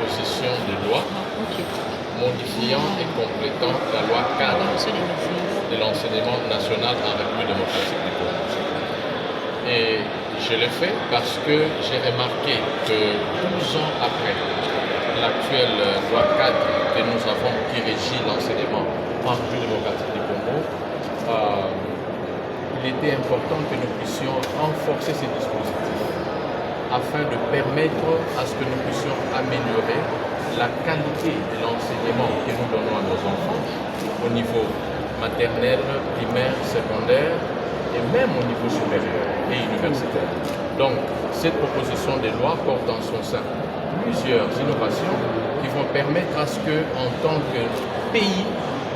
proposition de loi modifiant et complétant la loi cadre de l'enseignement national en République démocratique du Congo. Et je l'ai fait parce que j'ai remarqué que 12 ans après l'actuelle loi cadre que nous avons qui régit l'enseignement en République démocratique du Congo, il était important que nous puissions renforcer ces dispositifs afin de permettre à ce que nous puissions améliorer la qualité de l'enseignement que nous donnons à nos enfants au niveau maternel, primaire, secondaire et même au niveau supérieur et universitaire. Donc, cette proposition de loi porte en son sein plusieurs innovations qui vont permettre à ce que, en tant que pays,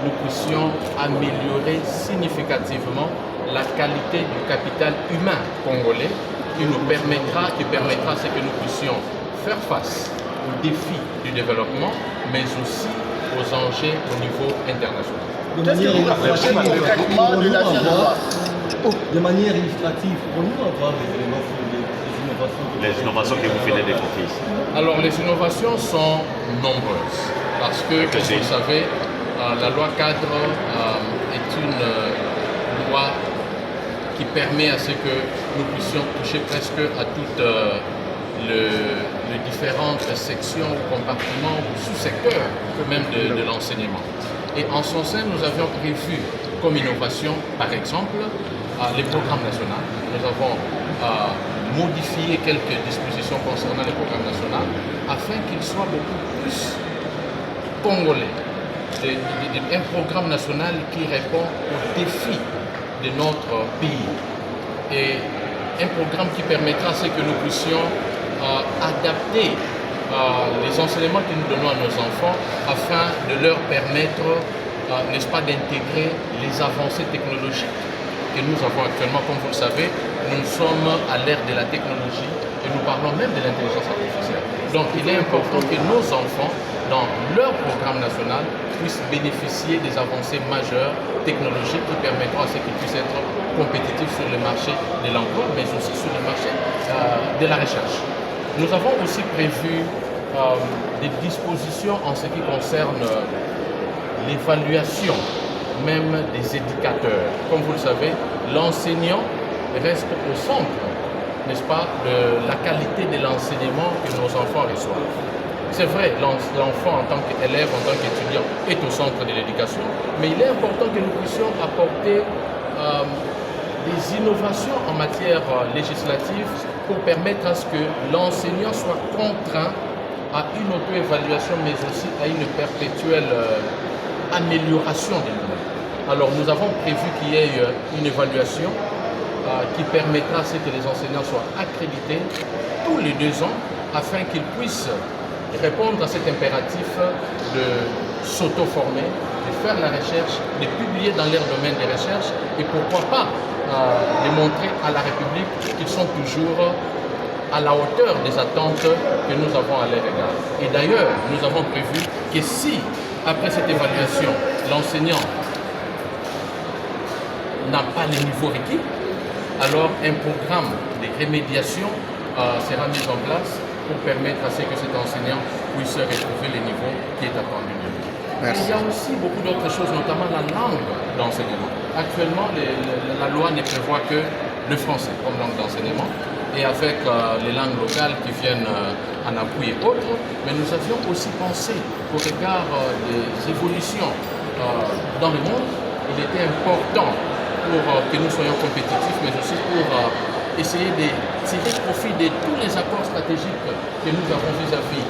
nous puissions améliorer significativement la qualité du capital humain congolais qui permettra à ce que nous puissions faire face aux défis du développement, mais aussi aux enjeux au niveau international. De manière illustrative, pour nous avoir des innovations les innovations que vous venez d'évoquer ici? Alors, les innovations sont nombreuses parce que, comme vous le savez, la loi cadre est une loi qui permet à ce que nous puissions toucher presque à toutes les différentes sections, compartiments ou sous-secteurs même de l'enseignement. Et en son sein, nous avions prévu comme innovation, par exemple, les programmes nationaux. Nous avons modifié quelques dispositions concernant les programmes nationaux afin qu'ils soient beaucoup plus congolais. Un programme national qui répond aux défis de notre pays et un programme qui permettra à ce que nous puissions adapter les enseignements que nous donnons à nos enfants afin de leur permettre, n'est-ce pas, d'intégrer les avancées technologiques que nous avons actuellement. Comme vous le savez, nous sommes à l'ère de la technologie et nous parlons même de l'intelligence artificielle. Donc il est important que nos enfants, dans leur programme national, puissent bénéficier des avancées majeures technologiques qui permettront à ce qu'ils puissent être compétitifs sur le marché de l'emploi, mais aussi sur le marché de la recherche. Nous avons aussi prévu des dispositions en ce qui concerne l'évaluation même des éducateurs. Comme vous le savez, l'enseignant reste au centre, n'est-ce pas, de la qualité de l'enseignement que nos enfants reçoivent. C'est vrai, l'enfant en tant qu'élève, en tant qu'étudiant, est au centre de l'éducation, mais il est important que nous puissions apporter des innovations en matière législative pour permettre à ce que l'enseignant soit contraint à une auto-évaluation, mais aussi à une perpétuelle amélioration des lui-même. Alors nous avons prévu qu'il y ait une évaluation qui permettra à ce que les enseignants soient accrédités tous les 2 ans afin qu'ils puissent répondre à cet impératif de s'auto-former, de faire la recherche, de publier dans leur domaine de recherche et pourquoi pas démontrer à la République qu'ils sont toujours à la hauteur des attentes que nous avons à leur égard. Et d'ailleurs, nous avons prévu que si, après cette évaluation, l'enseignant n'a pas le niveau requis, alors un programme de remédiation sera mis en place pour permettre à ce que cet enseignant puisse retrouver le niveau qui est attendu de lui. Il y a aussi beaucoup d'autres choses, notamment la langue d'enseignement. Actuellement, la loi ne prévoit que le français comme langue d'enseignement et avec les langues locales qui viennent en appui et autres. Mais nous avions aussi pensé au regard des évolutions dans le monde, il était important pour que nous soyons compétitifs, mais aussi pour essayer de tirer profit de tous les accords stratégiques que nous avons vis-à-vis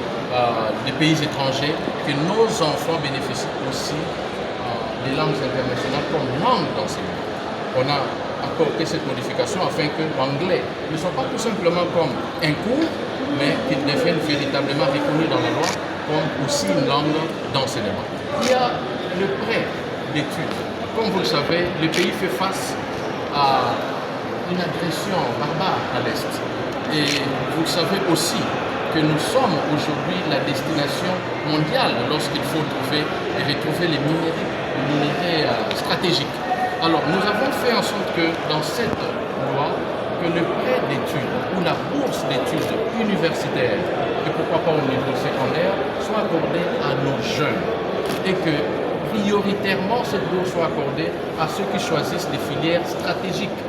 des pays étrangers, que nos enfants bénéficient aussi des langues internationales comme langue d'enseignement. On a apporté cette modification afin que l'anglais ne soit pas tout simplement comme un cours, mais qu'il devienne véritablement reconnu dans la loi comme aussi une langue d'enseignement. Il y a le prêt d'études. Comme vous le savez, le pays fait face à une agression barbare à l'Est. Et vous le savez aussi que nous sommes aujourd'hui la destination mondiale lorsqu'il faut trouver et retrouver les minéraux stratégiques. Alors nous avons fait en sorte que dans cette loi, que le prêt d'études ou la bourse d'études universitaires, et pourquoi pas au niveau secondaire, soit accordé à nos jeunes. Et que prioritairement cette bourse soit accordée à ceux qui choisissent des filières stratégiques,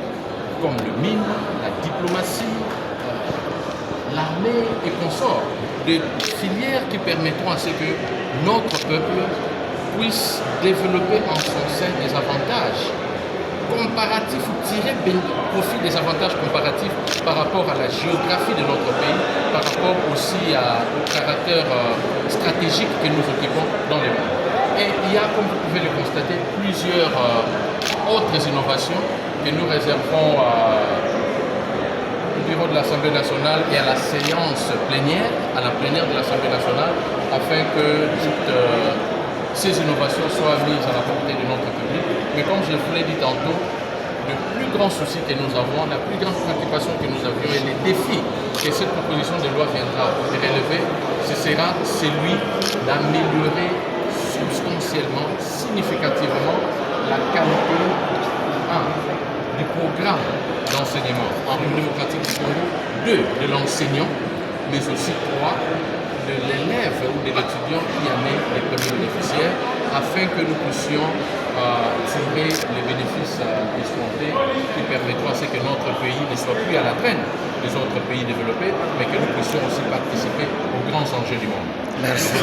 comme le mine, la diplomatie, l'armée et consorts. Des filières qui permettront à ce que notre peuple puisse développer en son sein des avantages comparatifs ou tirer profit des avantages comparatifs par rapport à la géographie de notre pays, par rapport aussi au caractère stratégique que nous occupons dans le monde. Et il y a, comme vous pouvez le constater, plusieurs autres innovations que nous réservons au bureau de l'Assemblée nationale et à la séance plénière, à la plénière de l'Assemblée nationale, afin que toutes ces innovations soient mises à la portée de notre public. Mais comme je vous l'ai dit tantôt, le plus grand souci que nous avons, la plus grande préoccupation que nous avions et les défis que cette proposition de loi viendra relever, ce sera celui d'améliorer substantiellement, significativement la qualité du programme d'enseignement en République démocratique du Congo, 2 de l'enseignant, mais aussi 3 de l'élève ou de l'étudiant qui en est les premiers bénéficiaires, afin que nous puissions tirer les bénéfices escomptés qui permettront à ce que notre pays ne soit plus à la traîne des autres pays développés, mais que nous puissions aussi participer aux grands enjeux du monde. Merci.